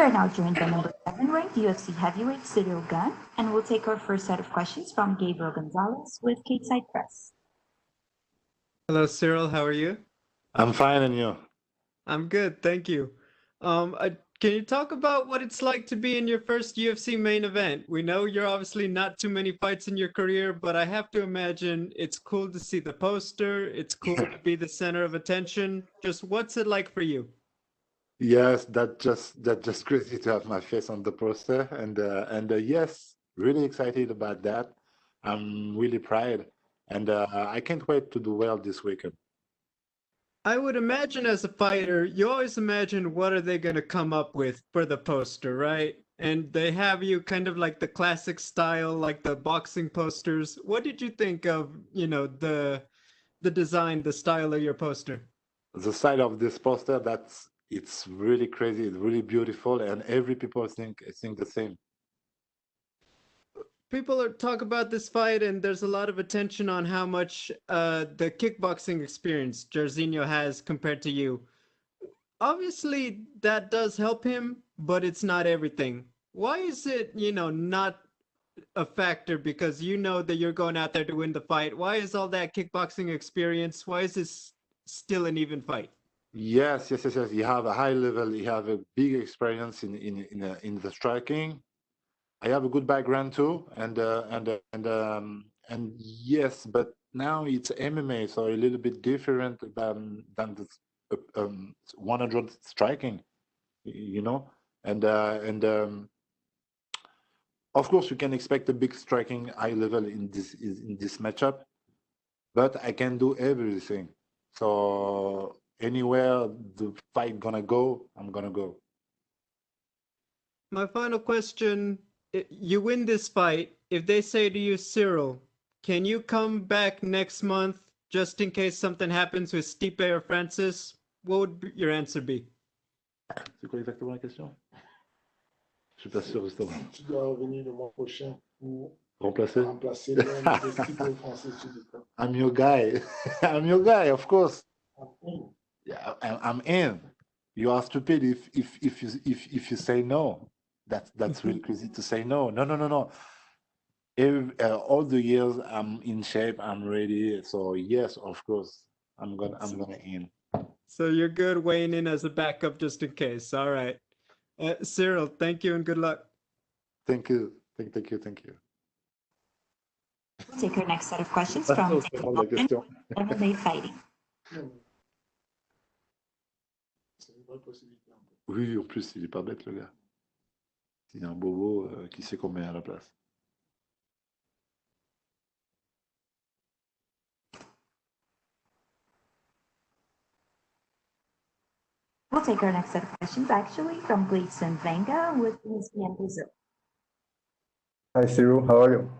are now joined by number 7 ranked UFC heavyweight Cyril Gane, and we'll take our first set of questions from Gabriel Gonzalez with Side Press. Hello, Cyril. How are you? I'm fine, and you? I'm good, thank you. Can you talk about what it's like to be in your first UFC main event? We know you're obviously not too many fights in your career, but I have to imagine it's cool to see the poster. It's cool to be the center of attention. Just what's it like for you? Yes, that just crazy to have my face on the poster, and yes, really excited about that. I'm really proud, and I can't wait to do well this weekend. I would imagine as a fighter, you always imagine what are they going to come up with for the poster, right? And they have you kind of like the classic style, like the boxing posters. What did you think of, the design, the style of your poster? The side of this poster, it's really crazy, it's really beautiful, and every people think the same. People talk about this fight, and there's a lot of attention on how much the kickboxing experience Jairzinho has compared to you. Obviously, that does help him, but it's not everything. Why is it, not a factor? Because you know that you're going out there to win the fight. Why is all that kickboxing experience? Why is this still an even fight? Yes. You have a high level, you have a big experience in the striking. I have a good background too, and yes, but now it's MMA, so a little bit different than the 100 striking, you know, and of course you can expect a big striking high level in this matchup, but I can do everything. So anywhere the fight gonna go, I'm gonna go. My final question, you win this fight. If they say to you, Cyril, can you come back next month just in case something happens with Stipe or Francis? What would your answer be? C'est quoi exactement la question? Je suis pas sûr justement. Tu dois revenir le mois prochain pour Remplacer? remplacer l'homme de Stipe Francis sur le camp. I'm your guy. I'm your guy, of course. Après, Yeah, I'm in. You are stupid if you say no. That's really crazy to say no. No. All the years I'm in shape, I'm ready. So yes, of course, I'm gonna in. So you're good weighing in as a backup just in case. All right. Cyril, thank you and good luck. Thank you. Thank you. We'll take our next set of questions from Pas sûr de répondre à la question. MMA Fighting. c'est une bonne possibilité. Oui, en plus, il est pas bête, le gars. S'il y a un bobo, qui sait combien à la place. We'll take our next set of questions actually from Gleison Venga with ESPN Brazil. Hi, Cyril. How are you?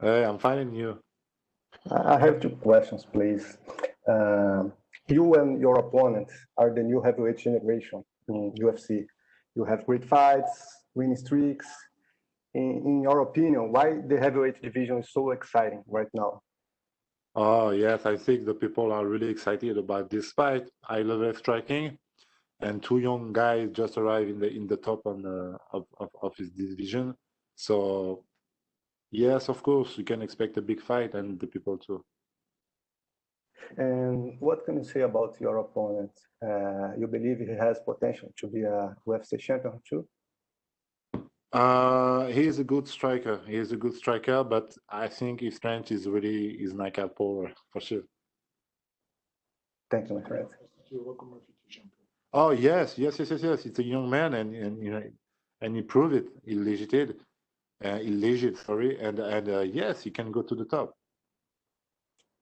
Hey, I'm finding you. I have two questions, please. You and your opponent are the new heavyweight generation in UFC. You have great fights, winning streaks. In your opinion, why the heavyweight division is so exciting right now? Oh yes, I think the people are really excited about this fight. I love striking, and two young guys just arrived in the top of his division. So yes, of course, you can expect a big fight, and the people too. And what can you say about your opponent? You believe he has potential to be a UFC champion too? He is a good striker. He is a good striker, but I think his strength is really his knockout power for sure. Thank you, my friend. Tu le vois comme un futur champion. Oh yes. It's a young man, and and he proved it. He legit, sorry, and yes, he can go to the top.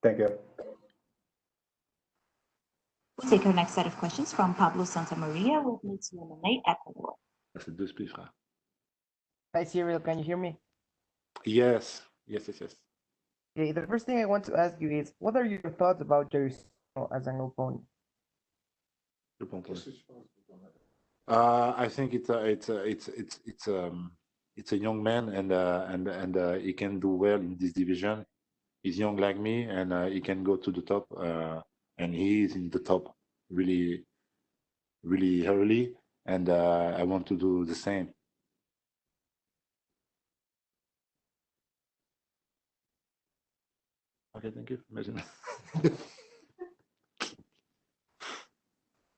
Thank you. We'll take our next set of questions from Pablo Santamaria with Mitsu MMA Ecuador. C'est deux spies, frère. Hi, Cyril. Can you hear me? Yes. Okay, the first thing I want to ask you is, what are your thoughts about Jairzinho as an opponent? Je pense. Qu'est-ce que tu penses de ton avis? I think it's a young man, and he can do well in this division. He's young like me, and he can go to the top. And he is in the top really early. and I want to do the same. Okay, thank you. Imagine.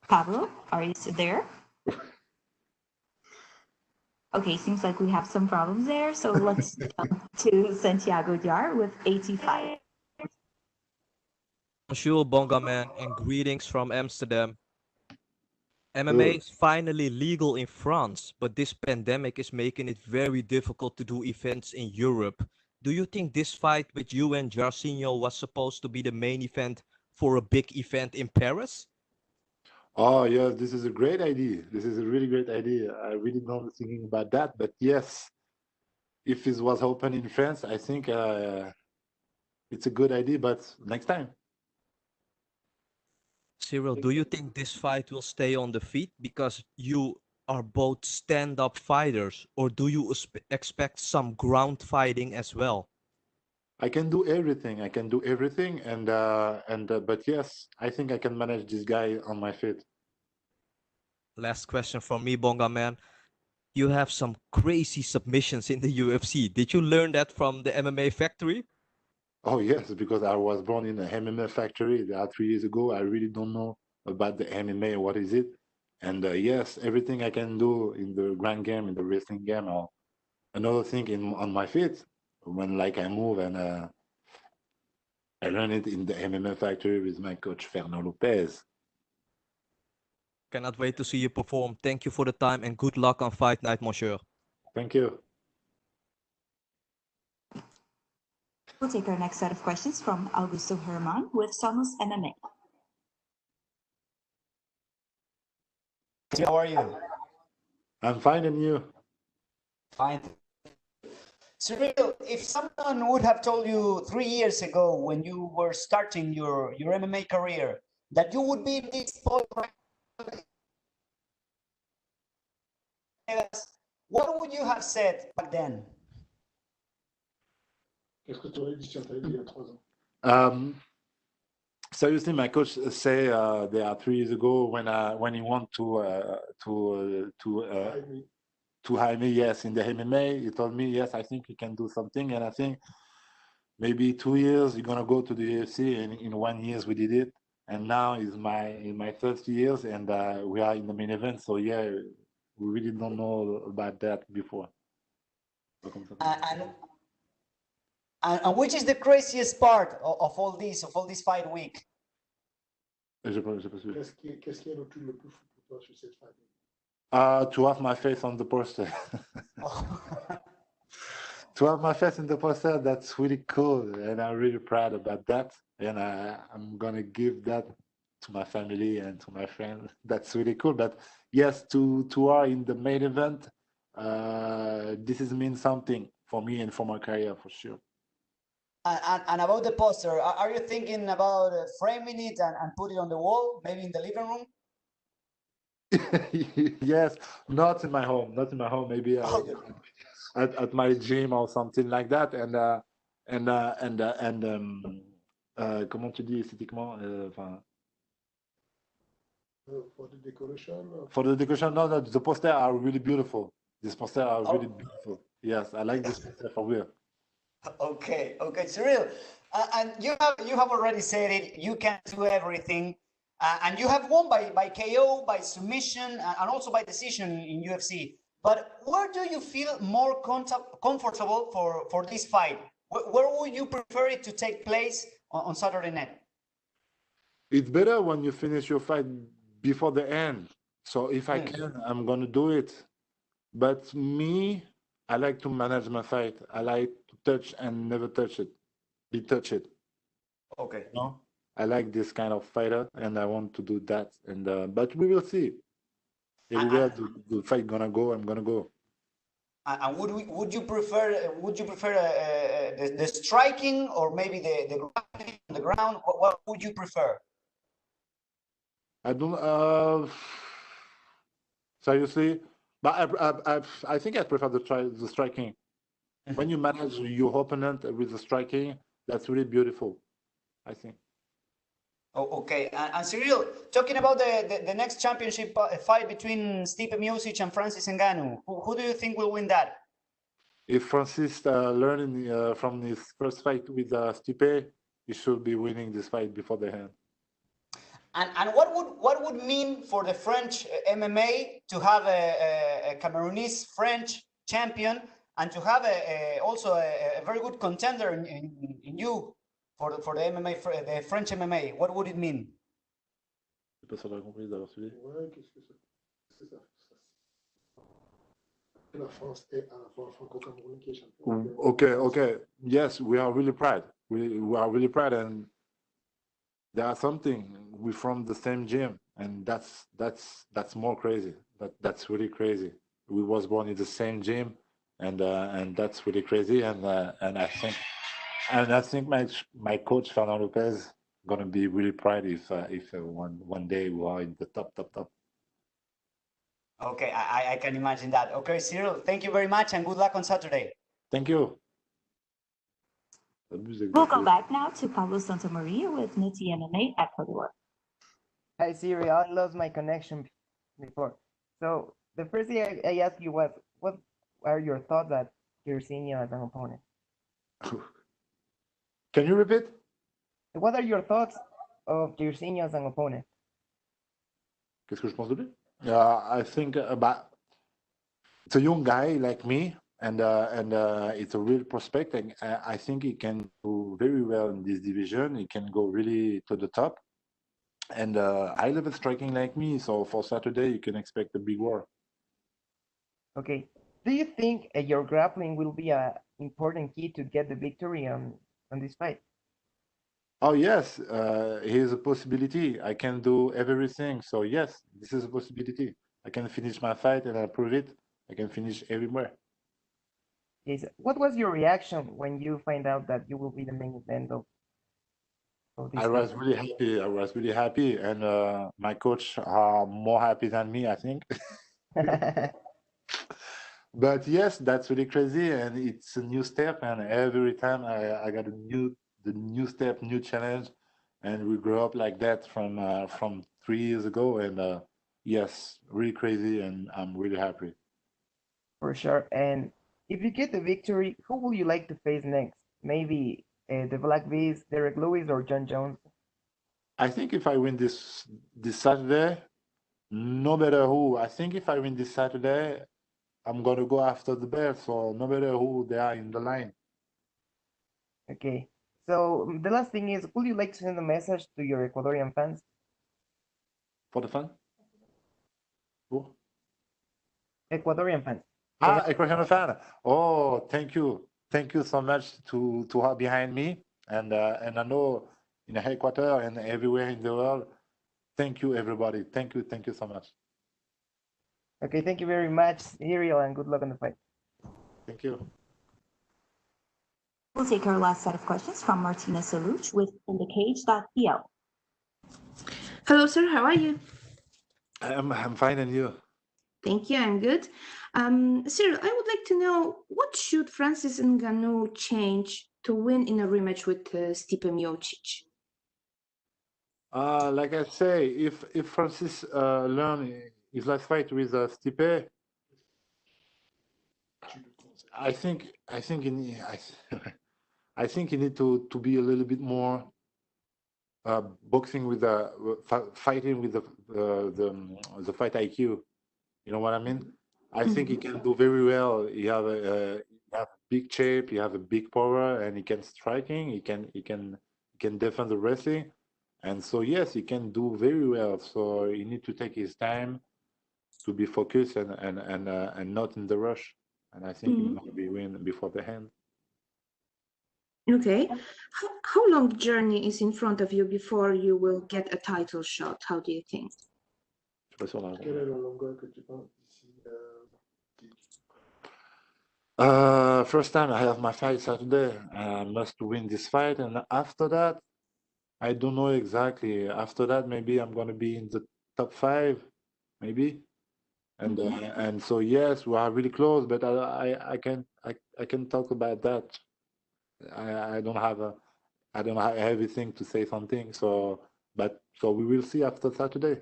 Pablo, are you still there? Okay, seems like we have some problems there. So let's jump to Santiago Jar with 85. Bonjour, Bongaman, and greetings from Amsterdam. MMA is finally legal in France, but this pandemic is making it very difficult to do events in Europe. Do you think this fight with you and Jairzinho was supposed to be the main event for a big event in Paris? Oh, yes, this is a great idea. This is a really great idea. I really not thinking about that, but yes, if it was open in France, I think it's a good idea, but next time. Cyril, do you think this fight will stay on the feet because you are both stand-up fighters, or do you expect some ground fighting as well? I can do everything. I can do everything, and but yes, I think I can manage this guy on my feet. Last question from me, Bonga man. You have some crazy submissions in the UFC. Did you learn that from the MMA factory? Oh yes, because I was born in a MMA factory 3 years ago. I really don't know about the MMA. What is it? And yes, everything I can do in the grand game, in the wrestling game, or another thing on my feet when like I move, and I learned it in the MMA factory with my coach Fernando Lopez. Cannot wait to see you perform. Thank you for the time and good luck on Fight Night, monsieur. Thank you. We'll take our next set of questions from Augusto Herman with Somos MMA. How are you? I'm fine, and you? Fine. Cyril, if someone would have told you 3 years ago when you were starting your MMA career that you would be in this point, what would you have said back then? Qu'est-ce que tu aurais dit si on t'avait dit il y a 3 ans? Seriously, my coach say there are 3 years ago when he want to hire me, yes, in the MMA, he told me, yes, I think you can do something, and I think maybe 2 years you're gonna go to the UFC, and in 1 year we did it, and now is my third years, and we are in the main event. So yeah, we really don't know about that before. And which is the craziest part of all this fight week? J'ai pas suivi. Qu'est-ce qui est le plus fou pour toi sur cette fight? To have my face on the poster. To have my face in the poster, that's really cool, and I'm really proud about that. And I'm gonna give that to my family and to my friends. That's really cool. But yes, to are in the main event, this is mean something for me and for my career for sure. And about the poster, are you thinking about framing it and put it on the wall, maybe in the living room? Yes, not in my home, maybe at my gym or something like that. Comment tu dis esthétiquement, For the decoration? For the decoration, no, the posters are really beautiful. These posters are really beautiful. Yes, I like this poster for real. Okay, Cyril, and you have already said it. You can do everything, and you have won by KO, by submission, and also by decision in UFC. But where do you feel more comfortable for this fight? Where would you prefer it to take place on Saturday night? It's better when you finish your fight before the end. So if I can, I'm gonna do it. But me, I like to manage my fight. I like to touch and never touch it. Be touched. Okay. No, I like this kind of fighter, and I want to do that. And but we will see. Everywhere the fight gonna go, I'm gonna go. And would you prefer the striking or maybe the grappling on the ground? What would you prefer? I don't. Seriously, but I think I prefer the striking. When you manage your opponent with the striking, that's really beautiful, I think. Oh, okay. And Cyril, talking about the next championship fight between Stipe Miocic and Francis Ngannou, who do you think will win that? If Francis learning from his first fight with Stipe, he should be winning this fight before the end. And what would mean for the French MMA to have a Cameroonese French champion and to have also a very good contender in you for the MMA, the French MMA? What would it mean? Je sais pas si on a compris d'avoir suivi. Ouais, qu'est-ce que ça? La France est à la fois franco-camerounais qui est champion. Okay. Yes, we are really proud. We are really proud, and there are something. We're from the same gym, and that's more crazy. That's really crazy. We was born in the same gym, and that's really crazy. And I think my coach Fernando Lopez gonna be really proud if one day we are in the top. Okay, I can imagine that. Okay, Cyril, thank you very much and good luck on Saturday. Thank you. We'll go back now to Pablo Santamaria with Nutty MMA Ecuador. Hi, Siri. I lost my connection before. So the first thing I asked you was, what are your thoughts at Jairzinho as an opponent? Can you repeat? What are your thoughts of Jairzinho as an opponent? Qu'est-ce que je pense de lui? I think about it's a young guy like me, and it's a real prospect. And I think he can do very well in this division. He can go really to the top. And high level striking like me, so for Saturday you can expect a big war. Okay. Do you think your grappling will be an important key to get the victory on this fight? Oh yes, here's a possibility. I can do everything. So yes, this is a possibility. I can finish my fight and I prove it. I can finish everywhere. Yes. What was your reaction when you find out that you will be the main event of this I was really happy. I was really happy, and my coach are more happy than me, I think. fight? But yes, that's really crazy, and it's a new step. And every time I got the new step, new challenge, and we grew up like that from 3 years ago. And yes, really crazy, and I'm really happy. For sure. And if you get the victory, who will you like to face next? Maybe the Black Beast, Derek Lewis, or John Jones? I think if I win this Saturday, no matter who, I think if I win this Saturday, I'm gonna go after the belt. So no matter who they are in the line. Okay. So the last thing is, would you like to send a message to your Ecuadorian fans? For the fun? Who? Ecuadorian fans. Ecuadorian fan. Oh, thank you. Thank you so much to have behind me. And I know in Ecuador and everywhere in the world, thank you everybody. Thank you so much. Okay, thank you very much, Cyril, and good luck on the fight. Thank you. We'll take our last set of questions from Martina Saluch with InTheCage.pl. Hello, sir. How are you? I'm fine, and you? Thank you. I'm good. Cyril, I would like to know what should Francis Ngannou change to win in a rematch with Stipe Miocic? Like I say, if Francis learn his last fight with Stipe, I think I think he need to be a little bit more boxing with fighting with the fight IQ. You know what I mean? I think he can do very well. He have a big shape. He have a big power, and he can striking. He can defend the wrestling, and so yes, he can do very well. So he need to take his time to be focused and not in the rush. And I think he might be win before the end. Okay. How long journey is in front of you before you will get a title shot? How do you think? Je sais pas si on a- Quelle est la longueur que tu penses d'ici First time I have my fight Saturday. I must win this fight, and after that, I don't know exactly. After that, maybe I'm gonna be in the top 5, maybe. And so yes, we are really close, but I can talk about that. I don't have everything to say something. So But so we will see after Saturday.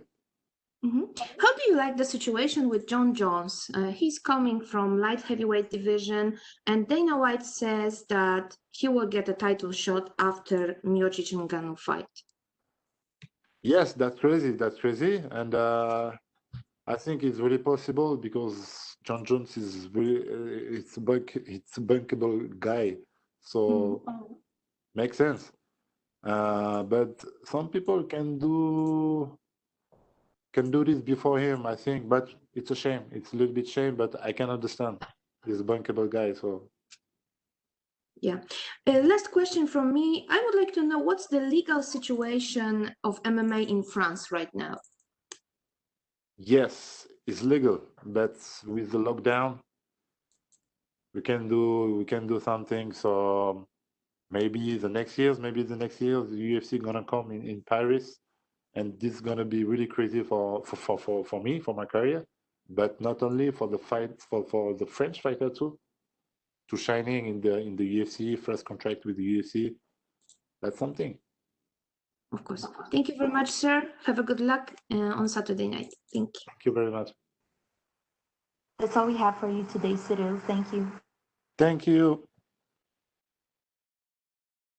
How do you like the situation with John Jones? He's coming from light heavyweight division, and Dana White says that he will get a title shot after Miocic and Ngannou fight. Yes, that's crazy. That's crazy, and I think it's really possible because John Jones is really it's a bankable guy, so makes sense. But some people can do this before him, I think. But it's a shame. It's a little bit shame, but I can understand. He's a bankable guy, so. Yeah. Last question from me. I would like to know what's the legal situation of MMA in France right now? Yes, it's legal, but with the lockdown, we can do something. So maybe the next year, the UFC gonna come in Paris, and this is gonna be really crazy for me, for my career, but not only for the fight for the French fighter too, to shining in the UFC, first contract with the UFC. That's something. Of course. Thank you very much, sir. Have a good luck on Saturday night. Thank you. Thank you very much. That's all we have for you today, Cyril. Thank you. Thank you.